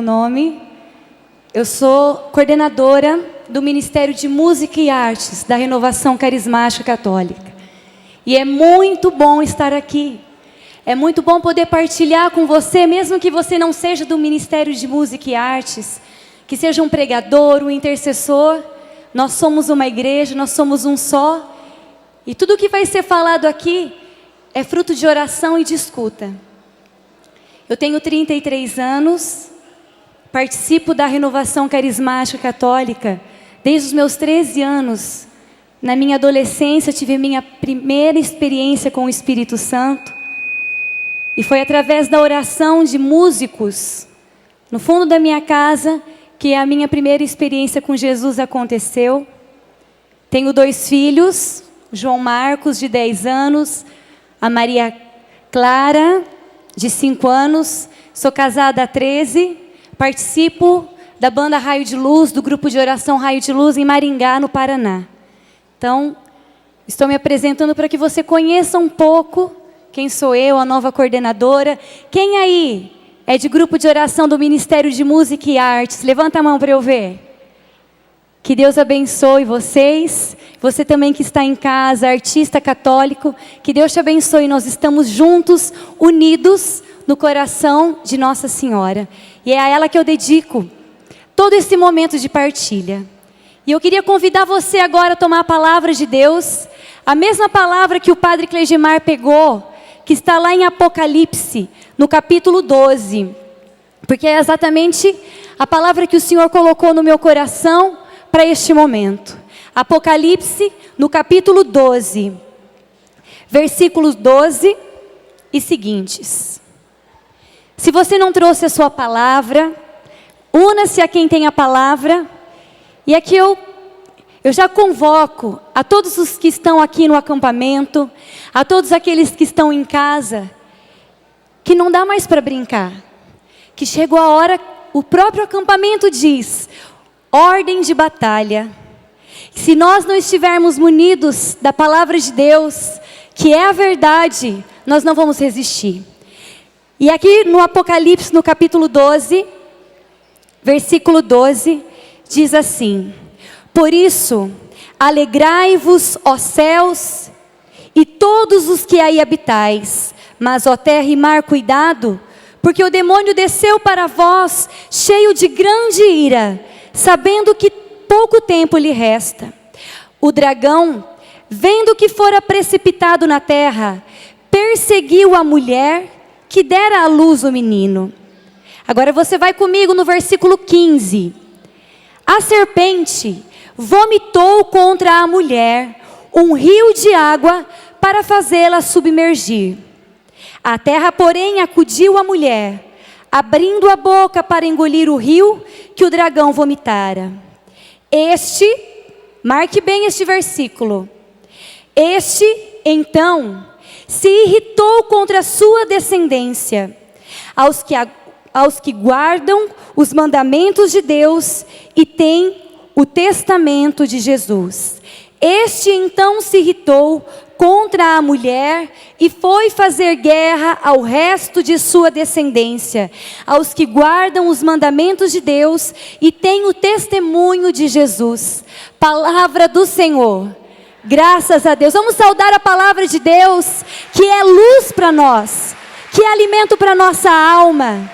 meu nome. Eu sou coordenadora do Ministério de Música e Artes da Renovação Carismática Católica. E é muito bom estar aqui. É muito bom poder partilhar com você, mesmo que você não seja do Ministério de Música e Artes, que seja um pregador, um intercessor. Nós somos uma igreja, nós somos um só. E tudo o que vai ser falado aqui é fruto de oração e de escuta. Eu tenho 33 anos, participo da Renovação Carismática Católica desde os meus 13 anos. Na minha adolescência tive minha primeira experiência com o Espírito Santo. E foi através da oração de músicos, no fundo da minha casa, que a minha primeira experiência com Jesus aconteceu. Tenho 2 filhos, João Marcos, de 10 anos, a Maria Clara, de 5 anos. Sou casada há 13, participo da banda Raio de Luz, do grupo de oração Raio de Luz, em Maringá, no Paraná. Então, estou me apresentando para que você conheça um pouco quem sou eu, a nova coordenadora. Quem aí é de grupo de oração do Ministério de Música e Artes? Levanta a mão para eu ver. Que Deus abençoe vocês. Você também que está em casa, artista católico, que Deus te abençoe. Nós estamos juntos, unidos no coração de Nossa Senhora. E é a ela que eu dedico todo esse momento de partilha. E eu queria convidar você agora a tomar a palavra de Deus, a mesma palavra que o Padre Clegemar pegou, que está lá em Apocalipse, no capítulo 12. Porque é exatamente a palavra que o Senhor colocou no meu coração para este momento. Apocalipse, no capítulo 12, versículos 12 e seguintes. Se você não trouxe a sua palavra, una-se a quem tem a palavra. E aqui eu já convoco a todos os que estão aqui no acampamento, a todos aqueles que estão em casa, que não dá mais para brincar, que chegou a hora, o próprio acampamento diz, ordem de batalha. Se nós não estivermos munidos da palavra de Deus, que é a verdade, nós não vamos resistir. E aqui no Apocalipse, no capítulo 12, versículo 12, diz assim: por isso, alegrai-vos, ó céus, e todos os que aí habitais, mas, ó terra e mar, cuidado, porque o demônio desceu para vós, cheio de grande ira, sabendo que pouco tempo lhe resta. O dragão, vendo que fora precipitado na terra, perseguiu a mulher que dera à luz o menino. Agora você vai comigo no versículo 15. A serpente vomitou contra a mulher um rio de água para fazê-la submergir. A terra, porém, acudiu à mulher, abrindo a boca para engolir o rio que o dragão vomitara. Marque bem este versículo. Então, se irritou contra a sua descendência, aos que guardam os mandamentos de Deus e têm o testamento de Jesus. Então se irritou contra a mulher e foi fazer guerra ao resto de sua descendência, aos que guardam os mandamentos de Deus e têm o testemunho de Jesus. Palavra do Senhor. Graças a Deus. Vamos saudar a palavra de Deus, que é luz para nós, que é alimento para nossa alma,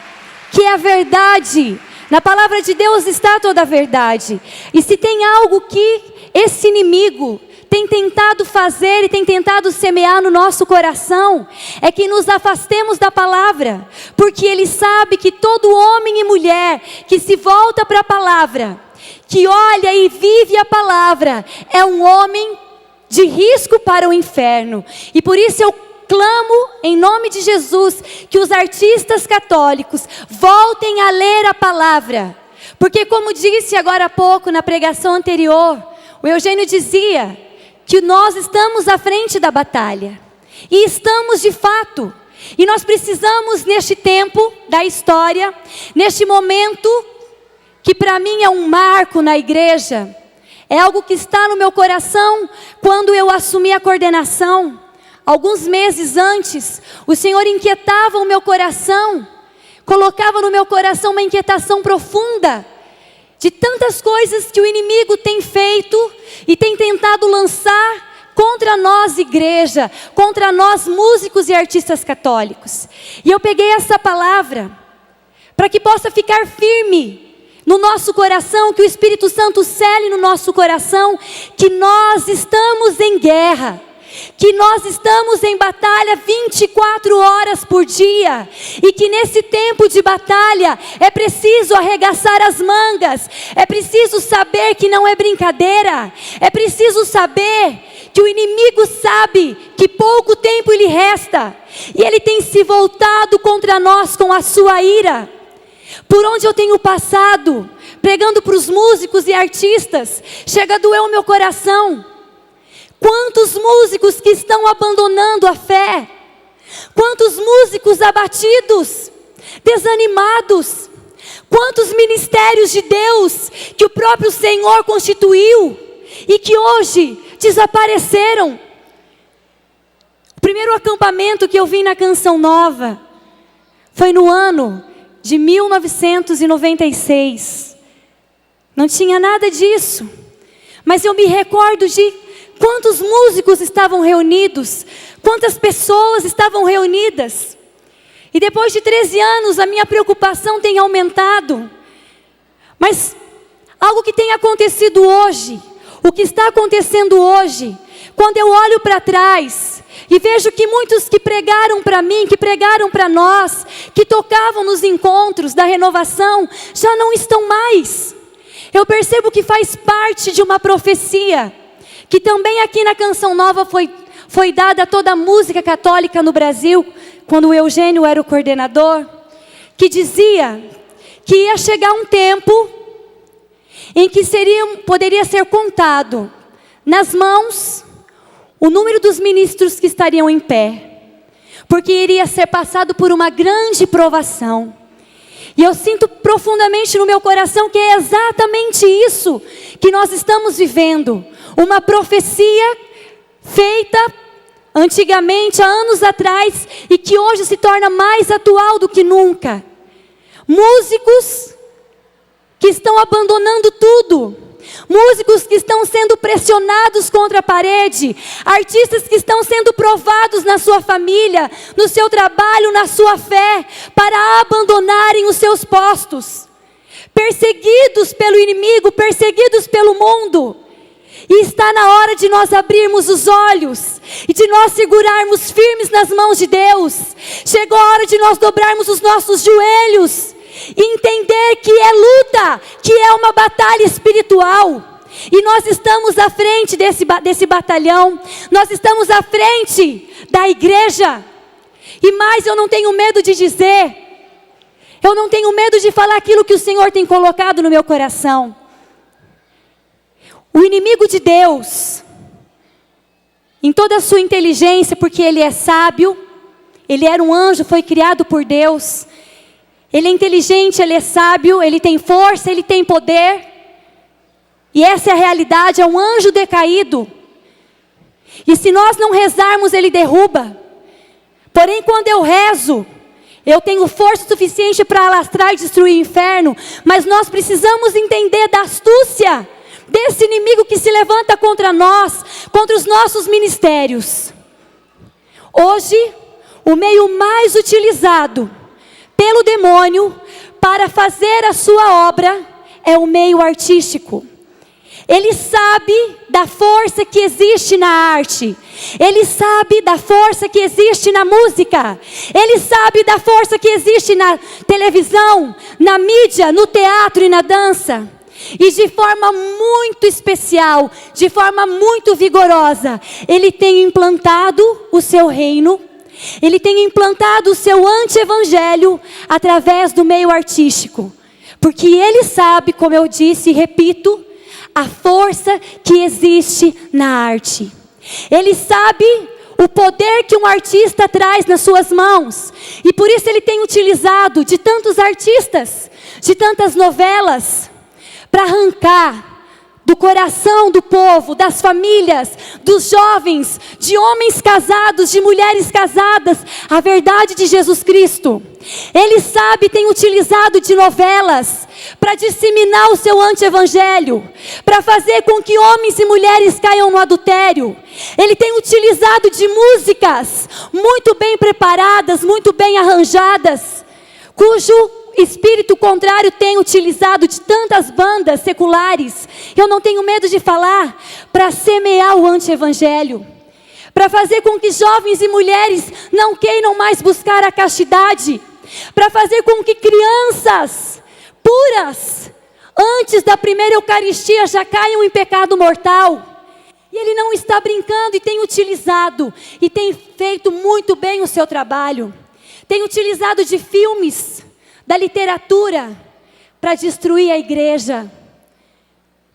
que é a verdade. Na palavra de Deus está toda a verdade. E se tem algo que esse inimigo tem tentado fazer e tem tentado semear no nosso coração, é que nos afastemos da palavra, porque ele sabe que todo homem e mulher que se volta para a palavra, que olha e vive a palavra, é um homem de risco para o inferno. E por isso eu clamo em nome de Jesus que os artistas católicos voltem a ler a palavra, porque como disse agora há pouco na pregação anterior, o Eugênio dizia que nós estamos à frente da batalha, e estamos de fato, e nós precisamos neste tempo da história, neste momento que para mim é um marco na igreja, é algo que está no meu coração quando eu assumi a coordenação. Alguns meses antes, o Senhor inquietava o meu coração colocava no meu coração uma inquietação profunda de tantas coisas que o inimigo tem feito e tem tentado lançar contra nós, igreja, contra nós, músicos e artistas católicos. E eu peguei essa palavra para que possa ficar firme no nosso coração, que o Espírito Santo cele no nosso coração, que nós estamos em guerra, que nós estamos em batalha 24 horas por dia, e que nesse tempo de batalha é preciso arregaçar as mangas, é preciso saber que não é brincadeira, é preciso saber que o inimigo sabe que pouco tempo lhe resta, e ele tem se voltado contra nós com a sua ira. Por onde eu tenho passado, pregando para os músicos e artistas, chega a doer o meu coração. Quantos músicos que estão abandonando a fé, quantos músicos abatidos, desanimados, quantos ministérios de Deus que o próprio Senhor constituiu e que hoje desapareceram. O primeiro acampamento que eu vi na Canção Nova foi no ano de 1996. Não tinha nada disso, mas eu me recordo de quantos músicos estavam reunidos, quantas pessoas estavam reunidas. E depois de 13 anos, a minha preocupação tem aumentado. Mas algo que tem acontecido hoje, o que está acontecendo hoje, quando eu olho para trás e vejo que muitos que pregaram para mim, que pregaram para nós, que tocavam nos encontros da renovação, já não estão mais. Eu percebo que faz parte de uma profecia, que também aqui na Canção Nova foi dada a toda a música católica no Brasil, quando o Eugênio era o coordenador, que dizia que ia chegar um tempo em que poderia ser contado nas mãos o número dos ministros que estariam em pé, porque iria ser passado por uma grande provação. E eu sinto profundamente no meu coração que é exatamente isso que nós estamos vivendo. Uma profecia feita antigamente, há anos atrás, e que hoje se torna mais atual do que nunca. Músicos que estão abandonando tudo. Músicos que estão sendo pressionados contra a parede. Artistas que estão sendo provados na sua família, no seu trabalho, na sua fé, para abandonarem os seus postos. Perseguidos pelo inimigo, perseguidos pelo mundo. E está na hora de nós abrirmos os olhos e de nós segurarmos firmes nas mãos de Deus. Chegou a hora de nós dobrarmos os nossos joelhos e entender que é luta, que é uma batalha espiritual. E nós estamos à frente desse batalhão, nós estamos à frente da igreja. E mais, eu não tenho medo de dizer, eu não tenho medo de falar aquilo que o Senhor tem colocado no meu coração. O inimigo de Deus, em toda a sua inteligência, porque ele é sábio, ele era um anjo, foi criado por Deus. Ele é inteligente, ele é sábio, ele tem força, ele tem poder. E essa é a realidade, é um anjo decaído. E se nós não rezarmos, ele derruba. Porém, quando eu rezo, eu tenho força suficiente para alastrar e destruir o inferno. Mas nós precisamos entender da astúcia desse inimigo que se levanta contra nós, contra os nossos ministérios. Hoje, o meio mais utilizado pelo demônio para fazer a sua obra é o meio artístico. Ele sabe da força que existe na arte. Ele sabe da força que existe na música. Ele sabe da força que existe na televisão, na mídia, no teatro e na dança. E de forma muito especial, de forma muito vigorosa, ele tem implantado o seu reino. Ele tem implantado o seu anti-evangelho através do meio artístico. Porque ele sabe, como eu disse e repito, a força que existe na arte. Ele sabe o poder que um artista traz nas suas mãos. E por isso ele tem utilizado de tantos artistas, de tantas novelas, para arrancar do coração do povo, das famílias, dos jovens, de homens casados, de mulheres casadas, a verdade de Jesus Cristo. Ele sabe, tem utilizado de novelas para disseminar o seu anti-evangelho, para fazer com que homens e mulheres caiam no adultério. Ele tem utilizado de músicas muito bem preparadas, muito bem arranjadas, cujo espírito contrário tem utilizado de tantas bandas seculares, eu não tenho medo de falar, para semear o anti-evangelho, para fazer com que jovens e mulheres não queiram mais buscar a castidade, para fazer com que crianças puras, antes da primeira Eucaristia, já caiam em pecado mortal. E ele não está brincando e tem utilizado, e tem feito muito bem o seu trabalho. Tem utilizado de filmes, da literatura, para destruir a igreja.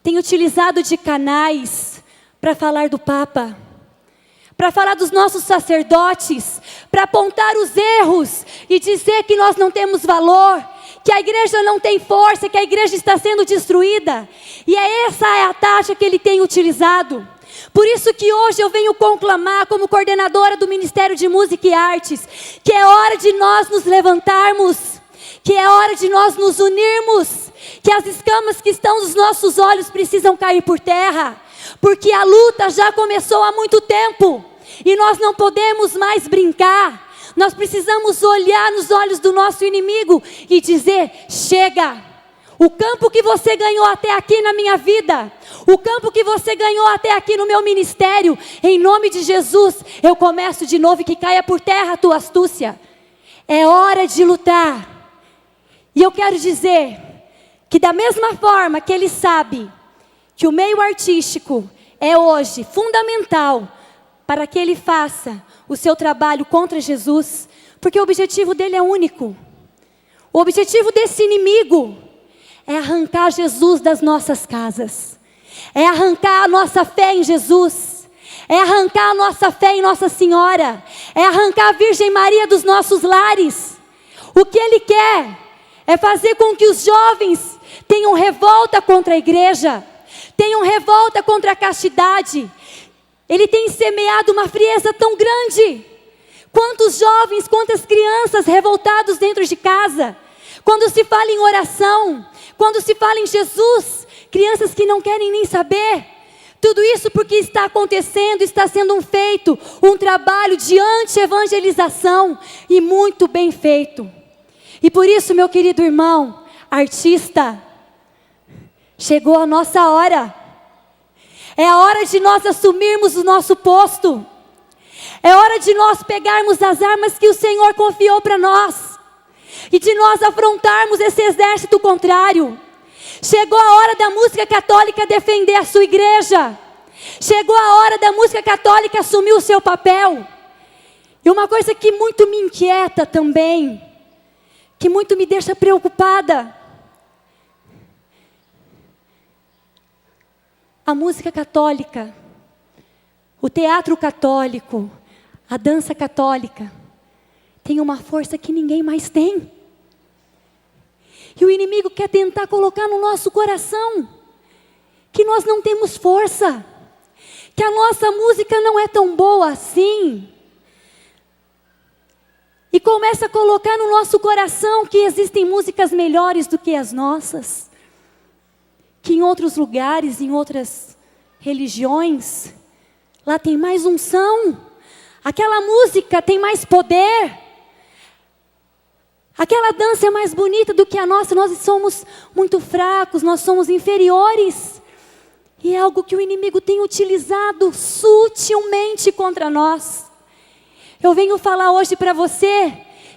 Tem utilizado de canais para falar do Papa, para falar dos nossos sacerdotes, para apontar os erros e dizer que nós não temos valor, que a igreja não tem força, que a igreja está sendo destruída. E essa é a tática que ele tem utilizado. Por isso que hoje eu venho conclamar, como coordenadora do Ministério de Música e Artes, que é hora de nós nos levantarmos, que é hora de nós nos unirmos, que as escamas que estão nos nossos olhos precisam cair por terra, porque a luta já começou há muito tempo, e nós não podemos mais brincar. Nós precisamos olhar nos olhos do nosso inimigo e dizer: chega, o campo que você ganhou até aqui na minha vida, o campo que você ganhou até aqui no meu ministério, em nome de Jesus, eu começo de novo, e que caia por terra a tua astúcia. É hora de lutar. E eu quero dizer que da mesma forma que ele sabe que o meio artístico é hoje fundamental para que ele faça o seu trabalho contra Jesus, porque o objetivo dele é único. O objetivo desse inimigo é arrancar Jesus das nossas casas, é arrancar a nossa fé em Jesus, é arrancar a nossa fé em Nossa Senhora, é arrancar a Virgem Maria dos nossos lares. O que ele quer é fazer com que os jovens tenham revolta contra a igreja, tenham revolta contra a castidade. Ele tem semeado uma frieza tão grande. Quantos jovens, quantas crianças revoltados dentro de casa, quando se fala em oração, quando se fala em Jesus, crianças que não querem nem saber. Tudo isso porque está acontecendo, está sendo feito um trabalho de anti-evangelização, e muito bem feito. E por isso, meu querido irmão, artista, chegou a nossa hora. É a hora de nós assumirmos o nosso posto. É hora de nós pegarmos as armas que o Senhor confiou para nós, e de nós afrontarmos esse exército contrário. Chegou a hora da música católica defender a sua igreja. Chegou a hora da música católica assumir o seu papel. E uma coisa que muito me inquieta também, que muito me deixa preocupada: a música católica, o teatro católico, a dança católica, tem uma força que ninguém mais tem. E o inimigo quer tentar colocar no nosso coração que nós não temos força, que a nossa música não é tão boa assim. E começa a colocar no nosso coração que existem músicas melhores do que as nossas, que em outros lugares, em outras religiões, lá tem mais unção, aquela música tem mais poder, aquela dança é mais bonita do que a nossa. Nós somos muito fracos, nós somos inferiores. E é algo que o inimigo tem utilizado sutilmente contra nós. Eu venho falar hoje para você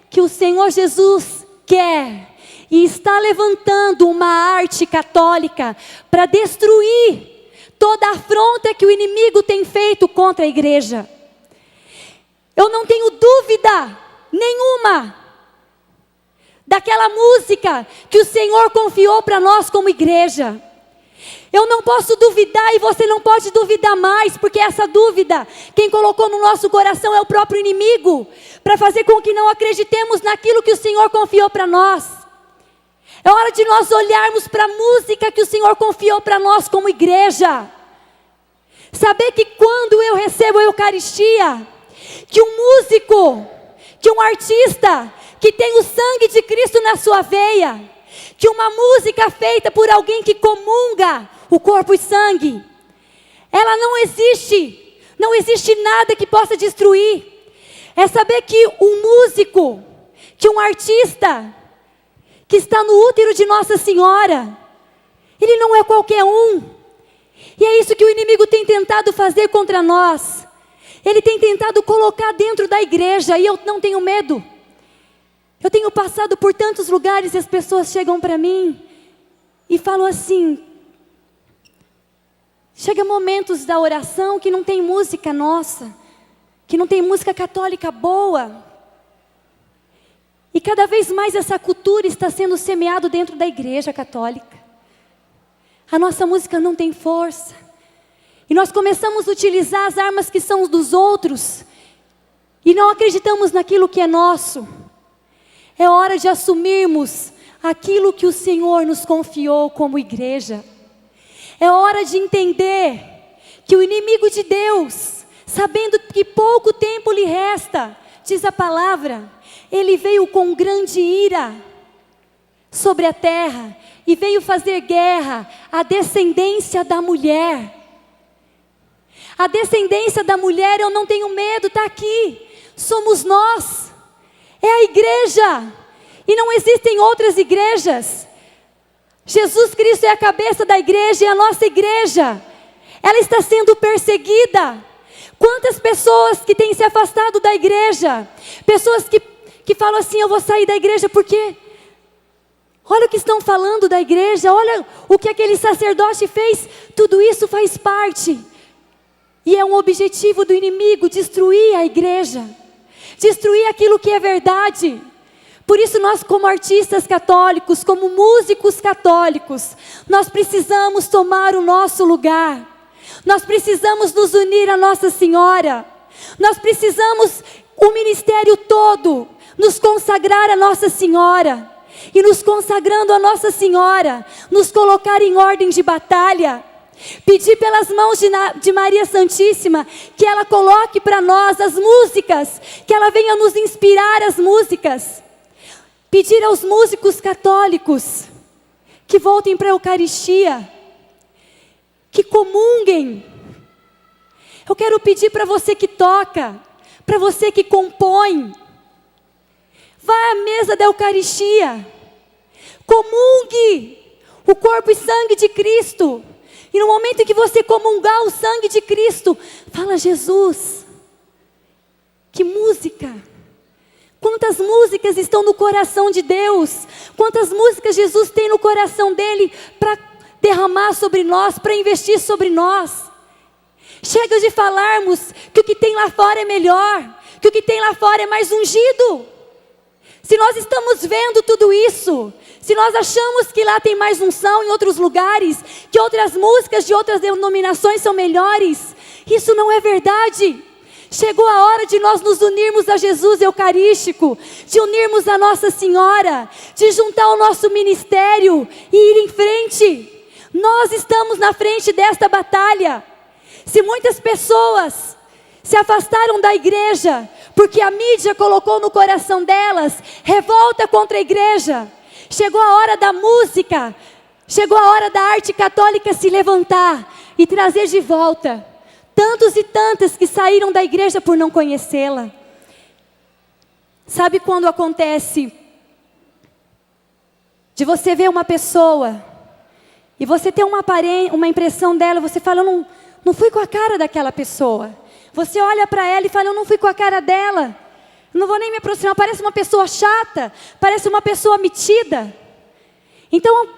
que o Senhor Jesus quer e está levantando uma arte católica para destruir toda a afronta que o inimigo tem feito contra a igreja. Eu não tenho dúvida nenhuma daquela música que o Senhor confiou para nós como igreja. Eu não posso duvidar, e você não pode duvidar mais, porque essa dúvida, quem colocou no nosso coração é o próprio inimigo, para fazer com que não acreditemos naquilo que o Senhor confiou para nós. É hora de nós olharmos para a música que o Senhor confiou para nós como igreja. Saber que quando eu recebo a Eucaristia, que um músico, que um artista, que tem o sangue de Cristo na sua veia, que uma música feita por alguém que comunga o corpo e sangue, ela não existe, não existe nada que possa destruir. É saber que um músico, que um artista, que está no útero de Nossa Senhora, ele não é qualquer um. E é isso que o inimigo tem tentado fazer contra nós. Ele tem tentado colocar dentro da igreja, e eu não tenho medo. Eu tenho passado por tantos lugares e as pessoas chegam para mim e falam assim, chega momentos da oração que não tem música nossa, que não tem música católica boa. E cada vez mais essa cultura está sendo semeada dentro da igreja católica. A nossa música não tem força. E nós começamos a utilizar as armas que são dos outros. E não acreditamos naquilo que é nosso. É hora de assumirmos aquilo que o Senhor nos confiou como igreja. É hora de entender que o inimigo de Deus, sabendo que pouco tempo lhe resta, diz a palavra, ele veio com grande ira sobre a terra e veio fazer guerra à descendência da mulher. A descendência da mulher, eu não tenho medo, está aqui. Somos nós. É a igreja. E não existem outras igrejas. Jesus Cristo é a cabeça da igreja e a nossa igreja, ela está sendo perseguida. Quantas pessoas que têm se afastado da igreja, pessoas que falam assim, eu vou sair da igreja porque olha o que estão falando da igreja, olha o que aquele sacerdote fez, tudo isso faz parte. E é um objetivo do inimigo, destruir a igreja, destruir aquilo que é verdade. Por isso nós como artistas católicos, como músicos católicos, nós precisamos tomar o nosso lugar. Nós precisamos nos unir a Nossa Senhora. Nós precisamos, o ministério todo, nos consagrar a Nossa Senhora. E nos consagrando a Nossa Senhora, nos colocar em ordem de batalha. Pedir pelas mãos de Maria Santíssima, que ela coloque para nós as músicas, que ela venha nos inspirar as músicas. Pedir aos músicos católicos, que voltem para a Eucaristia, que comunguem. Eu quero pedir para você que toca, para você que compõe, vá à mesa da Eucaristia, comungue o corpo e sangue de Cristo. E no momento em que você comungar o sangue de Cristo, fala, Jesus, que música! Quantas músicas estão no coração de Deus? Quantas músicas Jesus tem no coração dele para derramar sobre nós, para investir sobre nós? Chega de falarmos que o que tem lá fora é melhor, que o que tem lá fora é mais ungido. Se nós estamos vendo tudo isso, se nós achamos que lá tem mais unção em outros lugares, que outras músicas de outras denominações são melhores, isso não é verdade. Chegou a hora de nós nos unirmos a Jesus Eucarístico, de unirmos a Nossa Senhora, de juntar o nosso ministério e ir em frente. Nós estamos na frente desta batalha. Se muitas pessoas se afastaram da igreja, porque a mídia colocou no coração delas revolta contra a igreja, chegou a hora da música, chegou a hora da arte católica se levantar e trazer de volta tantos e tantas que saíram da igreja por não conhecê-la. Sabe quando acontece de você ver uma pessoa e você ter uma impressão dela, você fala, eu não fui com a cara daquela pessoa. Você olha para ela e fala, eu não fui com a cara dela, não vou nem me aproximar, parece uma pessoa chata, parece uma pessoa metida. Então,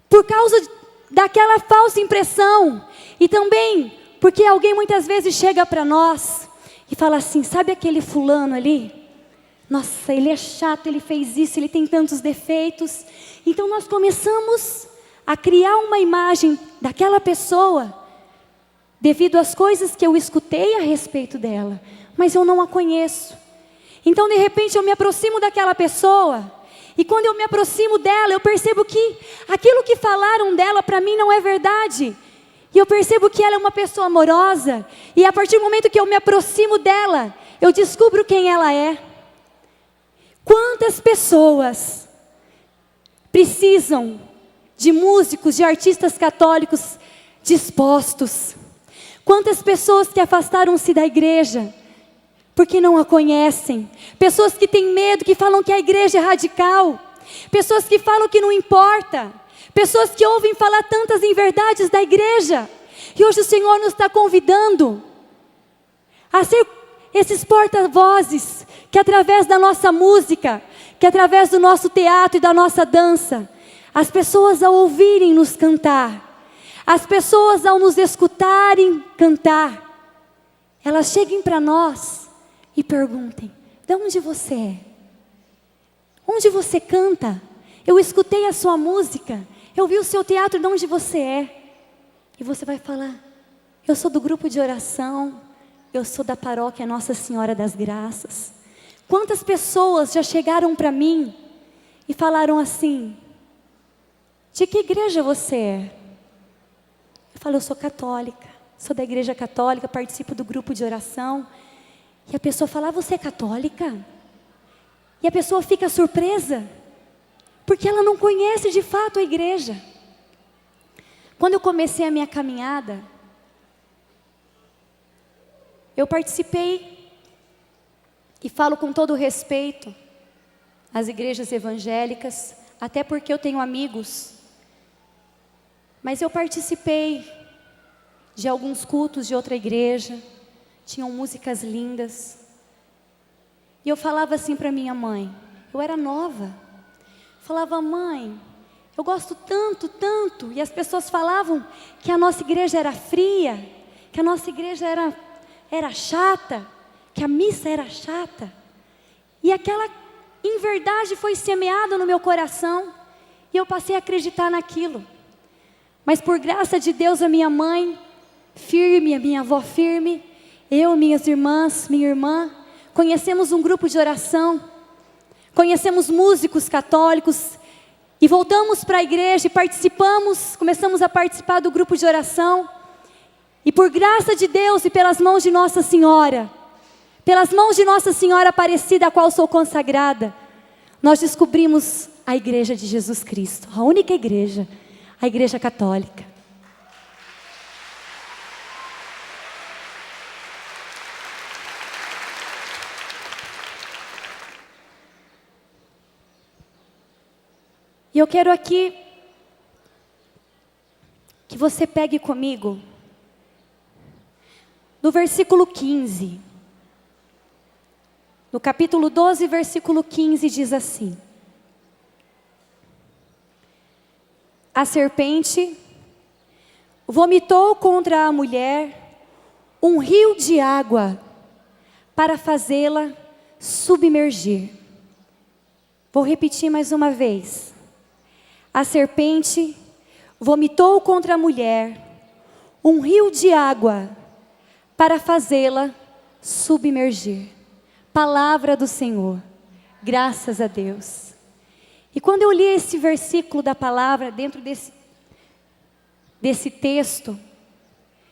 por causa daquela falsa impressão, e também porque alguém muitas vezes chega para nós e fala assim, sabe aquele fulano ali? Nossa, ele é chato, ele fez isso, ele tem tantos defeitos. Então nós começamos a criar uma imagem daquela pessoa, devido às coisas que eu escutei a respeito dela, mas eu não a conheço. Então de repente eu me aproximo daquela pessoa, E quando eu me aproximo dela, eu percebo que aquilo que falaram dela para mim não é verdade. E eu percebo que ela é uma pessoa amorosa. E a partir do momento que eu me aproximo dela, eu descubro quem ela é. Quantas pessoas precisam de músicos, de artistas católicos dispostos? Quantas pessoas que afastaram-se da igreja porque não a conhecem? Pessoas que têm medo, que falam que a igreja é radical. Pessoas que falam que não importa. Pessoas que ouvem falar tantas inverdades da igreja. E hoje o Senhor nos está convidando a ser esses porta-vozes, que através da nossa música, que através do nosso teatro e da nossa dança, as pessoas ao ouvirem nos cantar, as pessoas ao nos escutarem cantar, elas cheguem para nós e perguntem: de onde você é? Onde você canta? Eu escutei a sua música, eu vi o seu teatro, de onde você é? E você vai falar: eu sou do grupo de oração, eu sou da paróquia Nossa Senhora das Graças. Quantas pessoas já chegaram para mim e falaram assim: de que igreja você é? Eu falo: eu sou católica, sou da igreja católica, participo do grupo de oração. E a pessoa fala: ah, você é católica? E a pessoa fica surpresa, porque ela não conhece de fato a igreja. Quando eu comecei a minha caminhada, eu participei, e falo com todo respeito, às igrejas evangélicas, até porque eu tenho amigos, mas eu participei de alguns cultos de outra igreja, tinham músicas lindas, e eu falava assim para minha mãe, eu era nova, falava: mãe, eu gosto tanto, tanto, e as pessoas falavam que a nossa igreja era fria, que a nossa igreja era chata, que a missa era chata, e aquela inverdade foi semeada no meu coração, e eu passei a acreditar naquilo. Mas por graça de Deus, a minha mãe firme, a minha avó firme, eu, minhas irmãs, minha irmã, conhecemos um grupo de oração, conhecemos músicos católicos, e voltamos para a igreja e participamos, começamos a participar do grupo de oração, e por graça de Deus e pelas mãos de Nossa Senhora, pelas mãos de Nossa Senhora Aparecida, a qual sou consagrada, nós descobrimos a igreja de Jesus Cristo, a única igreja, a igreja católica. E eu quero aqui que você pegue comigo no versículo 15. No capítulo 12, versículo 15, diz assim: a serpente vomitou contra a mulher um rio de água para fazê-la submergir. Vou repetir mais uma vez. A serpente vomitou contra a mulher um rio de água para fazê-la submergir. Palavra do Senhor, graças a Deus. E quando eu li esse versículo da palavra, dentro desse texto,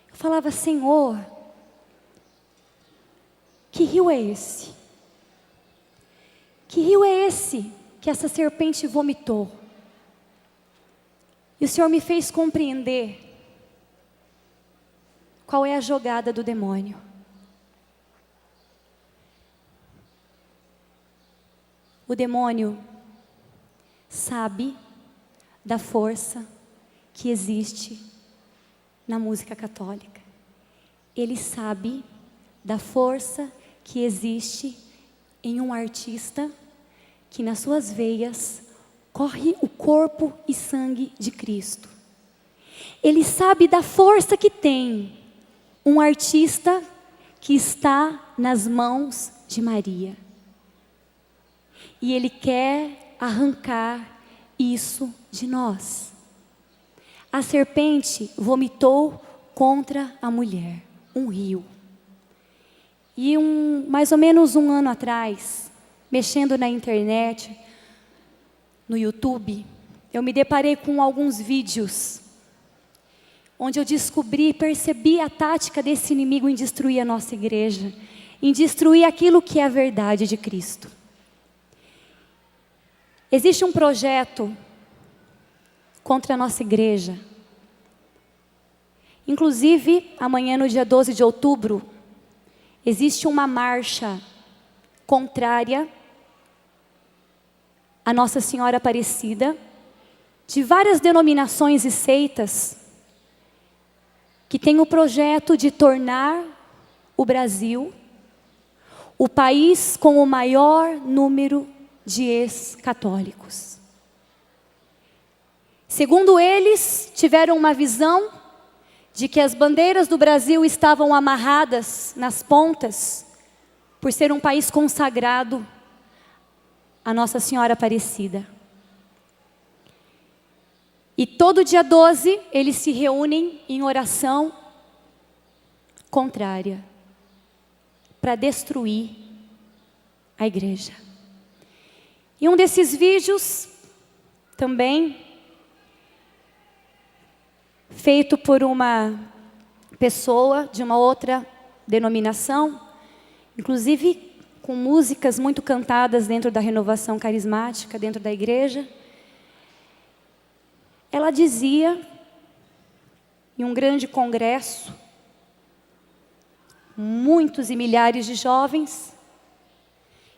eu falava: Senhor, que rio é esse? Que rio é esse que essa serpente vomitou? E o Senhor me fez compreender qual é a jogada do demônio. O demônio sabe da força que existe na música católica. Ele sabe da força que existe em um artista que nas suas veias corre o corpo e sangue de Cristo. Ele sabe da força que tem um artista que está nas mãos de Maria. E ele quer arrancar isso de nós. A serpente vomitou contra a mulher um rio. E mais ou menos um ano atrás, mexendo na internet, no YouTube, eu me deparei com alguns vídeos onde eu descobri, percebi a tática desse inimigo em destruir a nossa igreja, em destruir aquilo que é a verdade de Cristo. Existe um projeto contra a nossa igreja. Inclusive, amanhã, no dia 12 de outubro, existe uma marcha contrária à Nossa Senhora Aparecida, de várias denominações e seitas, que tem o projeto de tornar o Brasil o país com o maior número de ex-católicos. Segundo eles, tiveram uma visão de que as bandeiras do Brasil estavam amarradas nas pontas, por ser um país consagrado a Nossa Senhora Aparecida. E todo dia 12, eles se reúnem em oração contrária, para destruir a igreja. E um desses vídeos, também, feito por uma pessoa de uma outra denominação, inclusive com músicas muito cantadas dentro da renovação carismática, dentro da igreja. Ela dizia, em um grande congresso, muitos e milhares de jovens,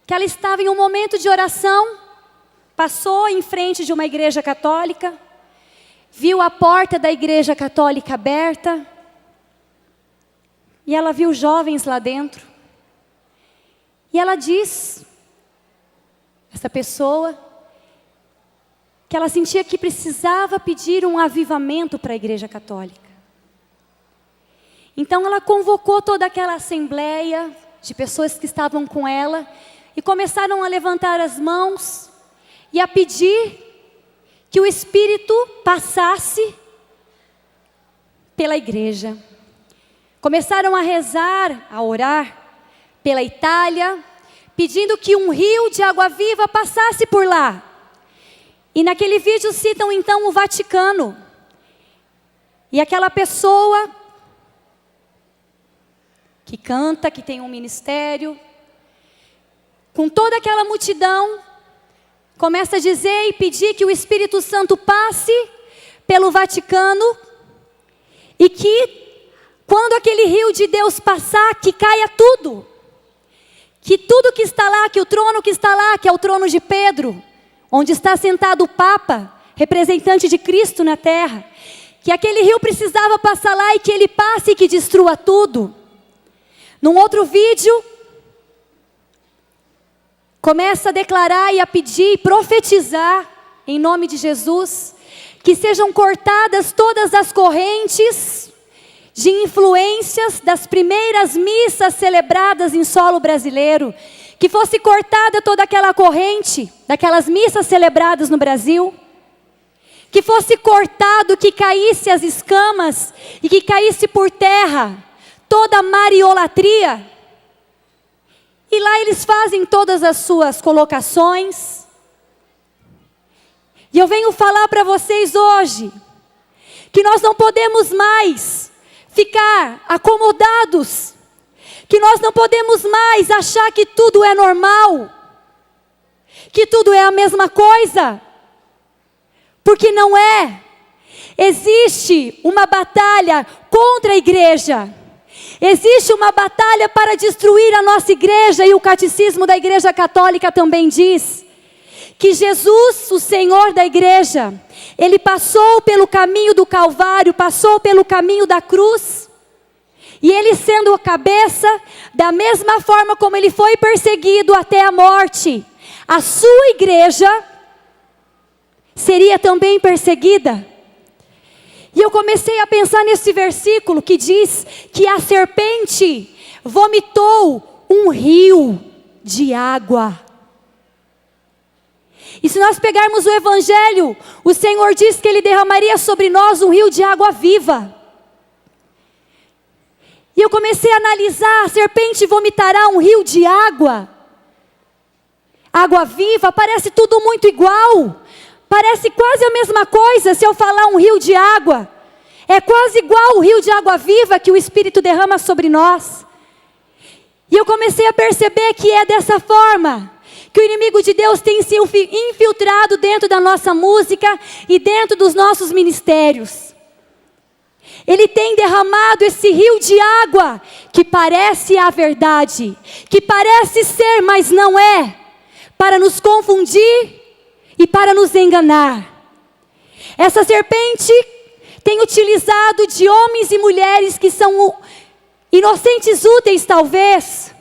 que ela estava em um momento de oração, passou em frente de uma igreja católica, viu a porta da igreja católica aberta, e ela viu jovens lá dentro. E ela diz, essa pessoa, que ela sentia que precisava pedir um avivamento para a igreja católica. Então ela convocou toda aquela assembleia de pessoas que estavam com ela, e começaram a levantar as mãos, e a pedir que o Espírito passasse pela igreja. Começaram a rezar, a orar pela Itália, pedindo que um rio de água viva passasse por lá. E naquele vídeo citam então o Vaticano. E aquela pessoa que canta, que tem um ministério, com toda aquela multidão, começa a dizer e pedir que o Espírito Santo passe pelo Vaticano, e que quando aquele rio de Deus passar, que caia tudo. Que tudo que está lá, que o trono que está lá, que é o trono de Pedro, onde está sentado o Papa, representante de Cristo na terra, que aquele rio precisava passar lá e que ele passe e que destrua tudo. Num outro vídeo, começa a declarar e a pedir e profetizar, em nome de Jesus, que sejam cortadas todas as correntes de influências das primeiras missas celebradas em solo brasileiro, que fosse cortada toda aquela corrente daquelas missas celebradas no Brasil, que fosse cortado, que caísse as escamas e que caísse por terra toda a mariolatria. E lá eles fazem todas as suas colocações. E eu venho falar para vocês hoje que nós não podemos mais ficar acomodados, que nós não podemos mais achar que tudo é normal, que tudo é a mesma coisa, porque não é. Existe uma batalha contra a igreja, existe uma batalha para destruir a nossa igreja, e o catecismo da Igreja Católica também diz que Jesus, o Senhor da igreja, Ele passou pelo caminho do Calvário, passou pelo caminho da cruz, e Ele sendo a cabeça, da mesma forma como Ele foi perseguido até a morte, a sua igreja seria também perseguida. E eu comecei a pensar nesse versículo que diz que a serpente vomitou um rio de água. E se nós pegarmos o Evangelho, o Senhor diz que Ele derramaria sobre nós um rio de água viva. E eu comecei a analisar, a serpente vomitará um rio de água. Água Viva, parece tudo muito igual. Parece quase a mesma coisa se eu falar um rio de água. É quase igual o rio de água viva que o Espírito derrama sobre nós. E eu comecei a perceber que é dessa forma que o inimigo de Deus tem se infiltrado dentro da nossa música e dentro dos nossos ministérios. Ele tem derramado esse rio de água que parece a verdade, que parece ser, mas não é, para nos confundir e para nos enganar. Essa serpente tem utilizado de homens e mulheres que são inocentes úteis talvez,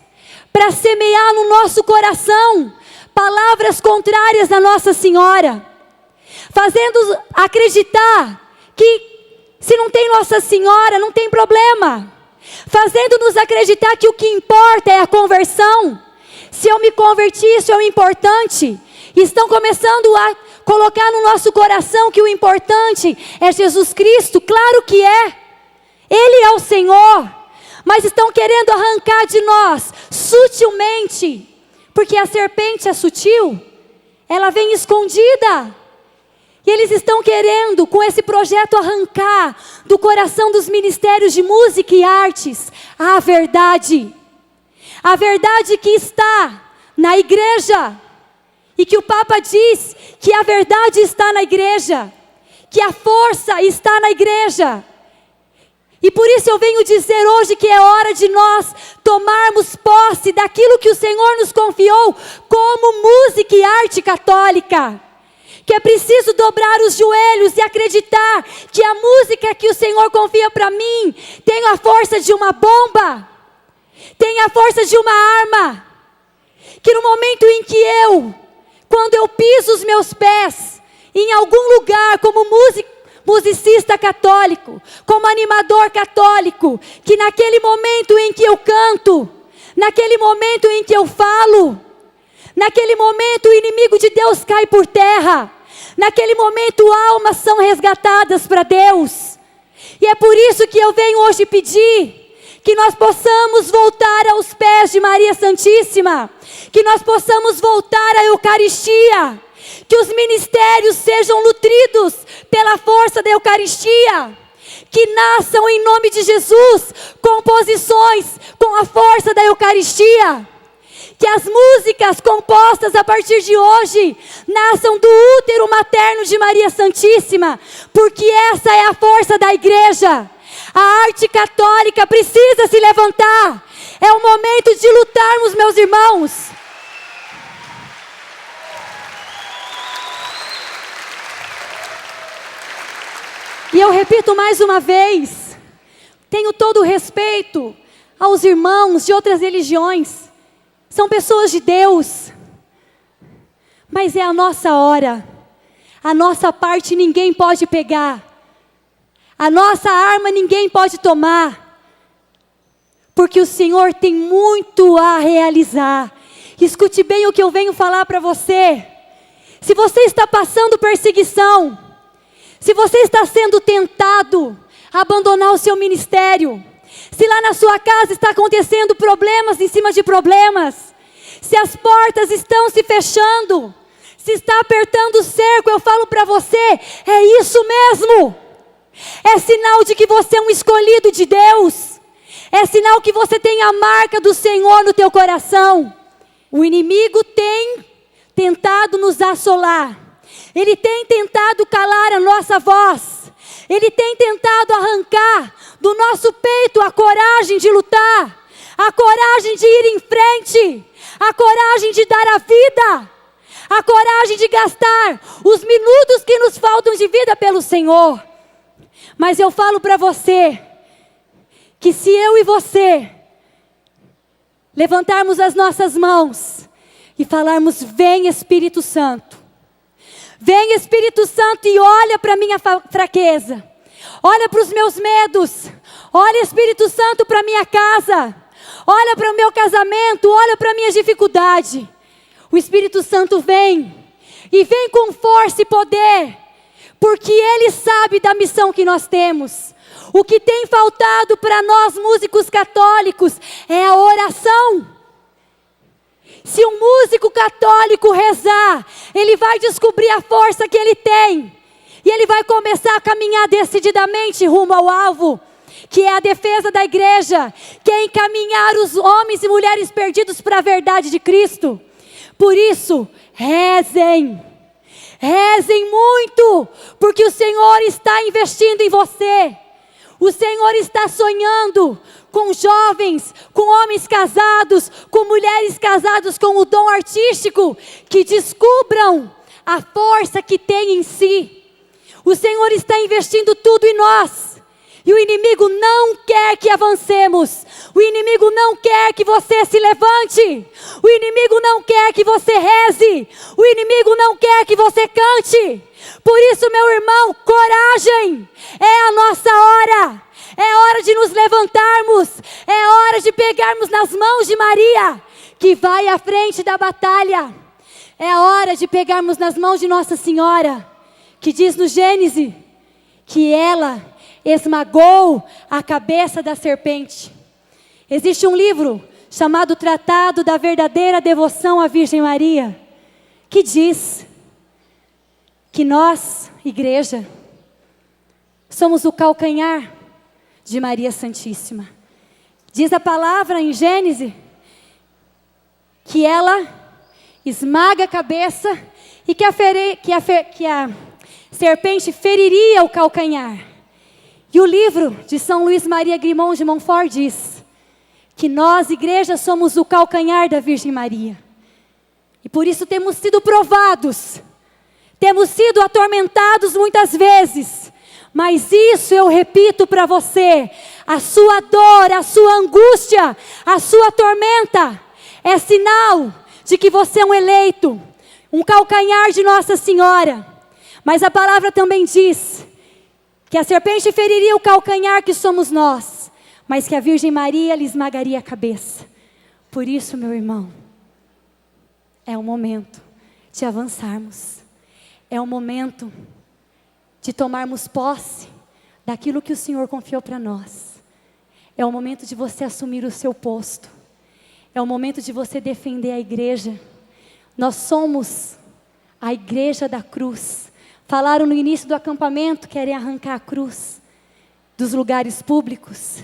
para semear no nosso coração palavras contrárias à Nossa Senhora, fazendo acreditar que se não tem Nossa Senhora, não tem problema, fazendo-nos acreditar que o que importa é a conversão. Se eu me converti, isso é o importante. Estão começando a colocar no nosso coração que o importante é Jesus Cristo. Claro que é, Ele é o Senhor, mas estão querendo arrancar de nós sutilmente, porque a serpente é sutil, ela vem escondida. E eles estão querendo, com esse projeto, arrancar do coração dos ministérios de música e artes a verdade. A verdade que está na igreja. E que o Papa diz que a verdade está na igreja. Que a força está na igreja. E por isso eu venho dizer hoje que é hora de nós tomarmos posse daquilo que o Senhor nos confiou como música e arte católica. Que é preciso dobrar os joelhos e acreditar que a música que o Senhor confia para mim tem a força de uma bomba, tem a força de uma arma. Que no momento em que quando eu piso os meus pés em algum lugar como musicista católico, como animador católico, que naquele momento em que eu canto, naquele momento em que eu falo, naquele momento o inimigo de Deus cai por terra. Naquele momento almas são resgatadas para Deus. E é por isso que eu venho hoje pedir que nós possamos voltar aos pés de Maria Santíssima, que nós possamos voltar à Eucaristia, que os ministérios sejam nutridos pela força da Eucaristia, que nasçam em nome de Jesus composições com a força da Eucaristia. Que as músicas compostas a partir de hoje nasçam do útero materno de Maria Santíssima, porque essa é a força da igreja. A arte católica precisa se levantar. É o momento de lutarmos, meus irmãos. E eu repito mais uma vez, tenho todo o respeito aos irmãos de outras religiões. São pessoas de Deus, mas é a nossa hora, a nossa parte ninguém pode pegar, a nossa arma ninguém pode tomar, porque o Senhor tem muito a realizar. Escute bem o que eu venho falar para você. Se você está passando perseguição, se você está sendo tentado a abandonar o seu ministério, se lá na sua casa está acontecendo problemas em cima de problemas, se as portas estão se fechando, se está apertando o cerco, eu falo para você, é isso mesmo. É sinal de que você é um escolhido de Deus. É sinal que você tem a marca do Senhor no teu coração. O inimigo tem tentado nos assolar. Ele tem tentado calar a nossa voz. Ele tem tentado arrancar do nosso peito a coragem de lutar, a coragem de ir em frente, a coragem de dar a vida, a coragem de gastar os minutos que nos faltam de vida pelo Senhor. Mas eu falo para você, que se eu e você levantarmos as nossas mãos e falarmos, vem Espírito Santo, vem Espírito Santo e olha para a minha fraqueza, olha para os meus medos, olha Espírito Santo para a minha casa, olha para o meu casamento, olha para a minha dificuldade. O Espírito Santo vem, e vem com força e poder, porque Ele sabe da missão que nós temos. O que tem faltado para nós músicos católicos é a oração. Se um músico católico rezar, ele vai descobrir a força que ele tem. E ele vai começar a caminhar decididamente rumo ao alvo, que é a defesa da igreja, que é encaminhar os homens e mulheres perdidos para a verdade de Cristo. Por isso, rezem. Rezem muito, porque o Senhor está investindo em você. O Senhor está sonhando com jovens, com homens casados, com mulheres casadas com o dom artístico, que descubram a força que tem em si. O Senhor está investindo tudo em nós. E o inimigo não quer que avancemos. O inimigo não quer que você se levante. O inimigo não quer que você reze. O inimigo não quer que você cante. Por isso, meu irmão, coragem. É a nossa hora. É hora de nos levantarmos. É hora de pegarmos nas mãos de Maria, que vai à frente da batalha. É hora de pegarmos nas mãos de Nossa Senhora, que diz no Gênesis que ela esmagou a cabeça da serpente. Existe um livro chamado Tratado da Verdadeira Devoção à Virgem Maria, que diz que nós, igreja, somos o calcanhar de Maria Santíssima. Diz a palavra em Gênesis que ela esmaga a cabeça e que a serpente feriria o calcanhar. E o livro de São Luís Maria Grimond de Montfort diz que nós, igreja, somos o calcanhar da Virgem Maria. E por isso temos sido provados, temos sido atormentados muitas vezes. Mas isso eu repito para você, a sua dor, a sua angústia, a sua tormenta, é sinal de que você é um eleito, um calcanhar de Nossa Senhora. Mas a palavra também diz que a serpente feriria o calcanhar, que somos nós, mas que a Virgem Maria lhe esmagaria a cabeça. Por isso, meu irmão, é o momento de avançarmos. É o momento de tomarmos posse daquilo que o Senhor confiou para nós. É o momento de você assumir o seu posto. É o momento de você defender a igreja. Nós somos a igreja da cruz. Falaram no início do acampamento, querem arrancar a cruz dos lugares públicos.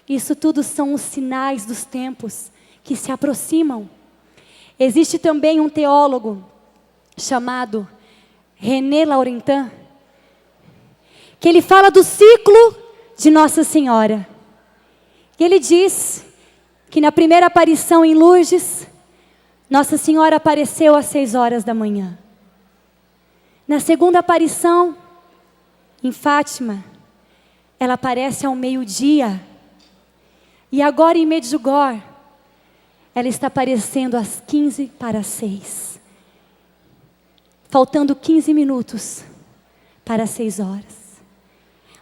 Isso tudo são os sinais dos tempos que se aproximam. Existe também um teólogo chamado René Laurentin, que ele fala do ciclo de Nossa Senhora. Ele diz que na primeira aparição em Lourdes, Nossa Senhora apareceu às 6 horas da manhã. Na segunda aparição, em Fátima, ela aparece ao meio-dia. E agora em Medjugorje, ela está aparecendo às 15 para as 6. Faltando 15 minutos para as 6 horas.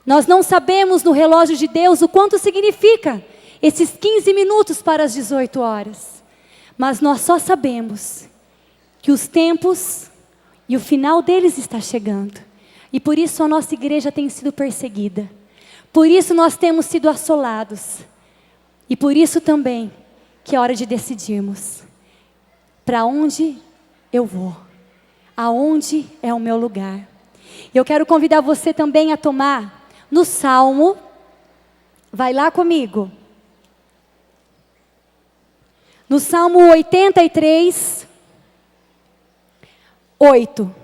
Nós não sabemos no relógio de Deus o quanto significa esses 15 minutos para as 18 horas. Mas nós só sabemos que os tempos e o final deles está chegando. E por isso a nossa igreja tem sido perseguida. Por isso nós temos sido assolados. E por isso também que é hora de decidirmos. Para onde eu vou? Aonde é o meu lugar? Eu quero convidar você também a tomar no Salmo, vai lá comigo. No Salmo 83, 8.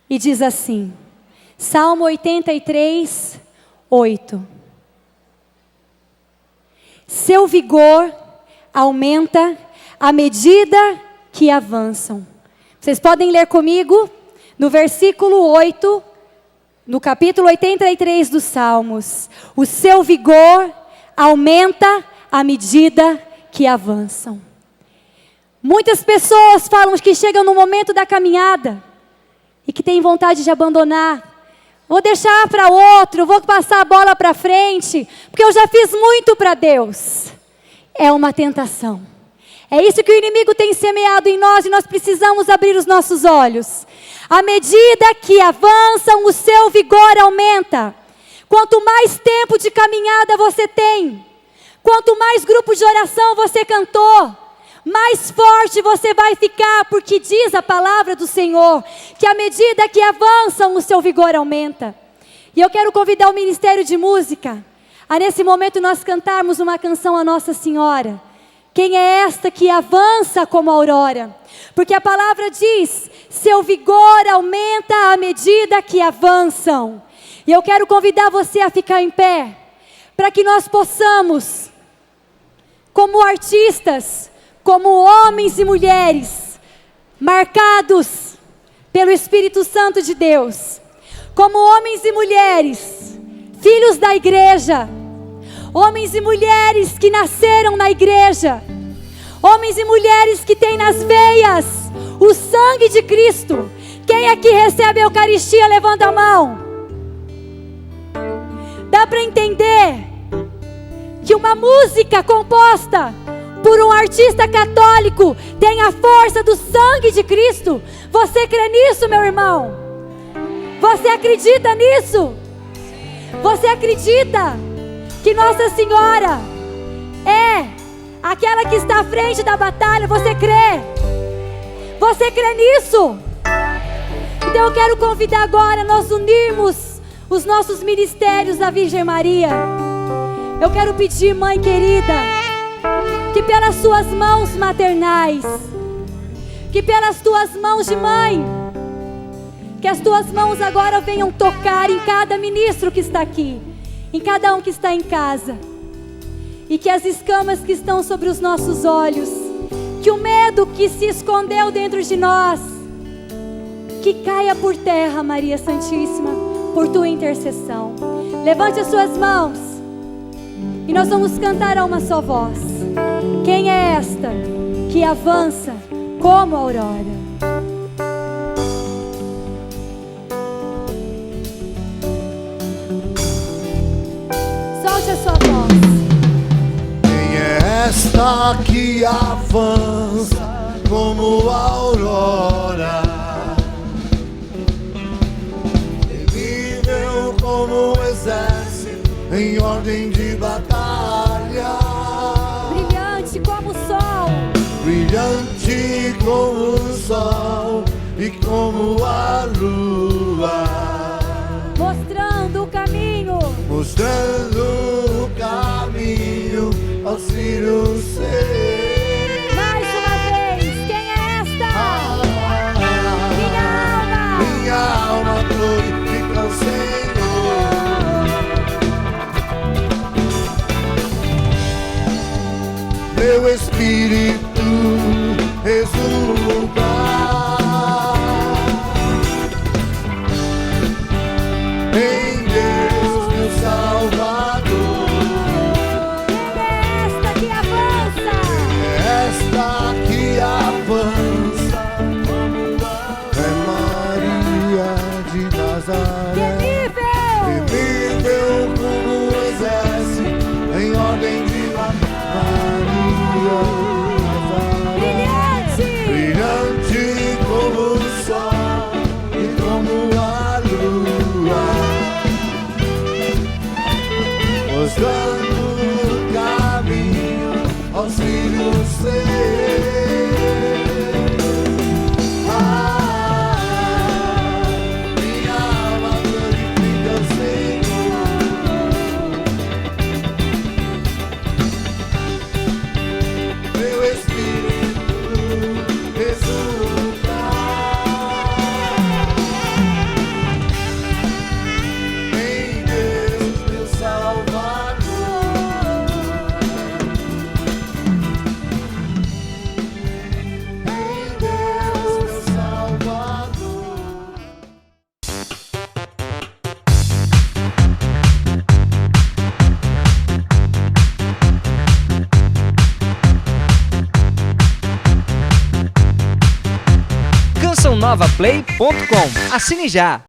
E diz assim, Salmo 83, 8. Seu vigor aumenta à medida que avançam. Vocês podem ler comigo no versículo 8, no capítulo 83 dos Salmos. O seu vigor aumenta à medida que avançam. Muitas pessoas falam que chegam no momento da caminhada e que têm vontade de abandonar. Vou deixar para outro, vou passar a bola para frente, porque eu já fiz muito para Deus. É uma tentação. É isso que o inimigo tem semeado em nós e nós precisamos abrir os nossos olhos. À medida que avançam, o seu vigor aumenta. Quanto mais tempo de caminhada você tem, Quanto mais grupo de oração você cantou, mais forte você vai ficar, porque diz a palavra do Senhor, que à medida que avançam, o seu vigor aumenta. E eu quero convidar o Ministério de Música, a nesse momento nós cantarmos uma canção a Nossa Senhora. Quem é esta que avança como a aurora? Porque a palavra diz, seu vigor aumenta à medida que avançam. E eu quero convidar você a ficar em pé, para que nós possamos, como artistas, como homens e mulheres, marcados pelo Espírito Santo de Deus, como homens e mulheres, filhos da igreja, homens e mulheres que nasceram na igreja, homens e mulheres que têm nas veias o sangue de Cristo. Quem aqui recebe a Eucaristia, levanta a mão. Dá para entender que uma música composta por um artista católico tem a força do sangue de Cristo? Você crê nisso, meu irmão? Você acredita nisso? Você acredita que Nossa Senhora é aquela que está à frente da batalha? Você crê? Você crê nisso? Então eu quero convidar agora nós unirmos os nossos ministérios da Virgem Maria. Eu quero pedir, mãe querida, que pelas suas mãos maternais, que pelas tuas mãos de mãe, que as tuas mãos agora venham tocar em cada ministro que está aqui, em cada um que está em casa, e que as escamas que estão sobre os nossos olhos, que o medo que se escondeu dentro de nós, que caia por terra, Maria Santíssima, por tua intercessão. Levante as suas mãos e nós vamos cantar a uma só voz. Quem é esta que avança como a aurora? Solte a sua voz. Quem é esta que avança como a aurora? Terrível como um exército em ordem de batalha, Brilhante como o sol, brilhante como o sol e como a lua, mostrando o caminho, mostrando o caminho aos filhos seus. mais uma vez. Quem é esta? Minha alma glorifica o Senhor. Meu espírito exulta em Deus, meu Salvador. Quem é esta que avança? Esta que avança é Maria de Nazaré. Temível como um exército em ordem de Maria de Nazaré. Brilhante como o sol e como a lua, mostrando o caminho aos filhos seus. Minha alma glorifica o Senhor. Meu espírito exulta em Deus, meu Salvador. Em Deus, meu Salvador. cançãonovaplay.com. Assine já!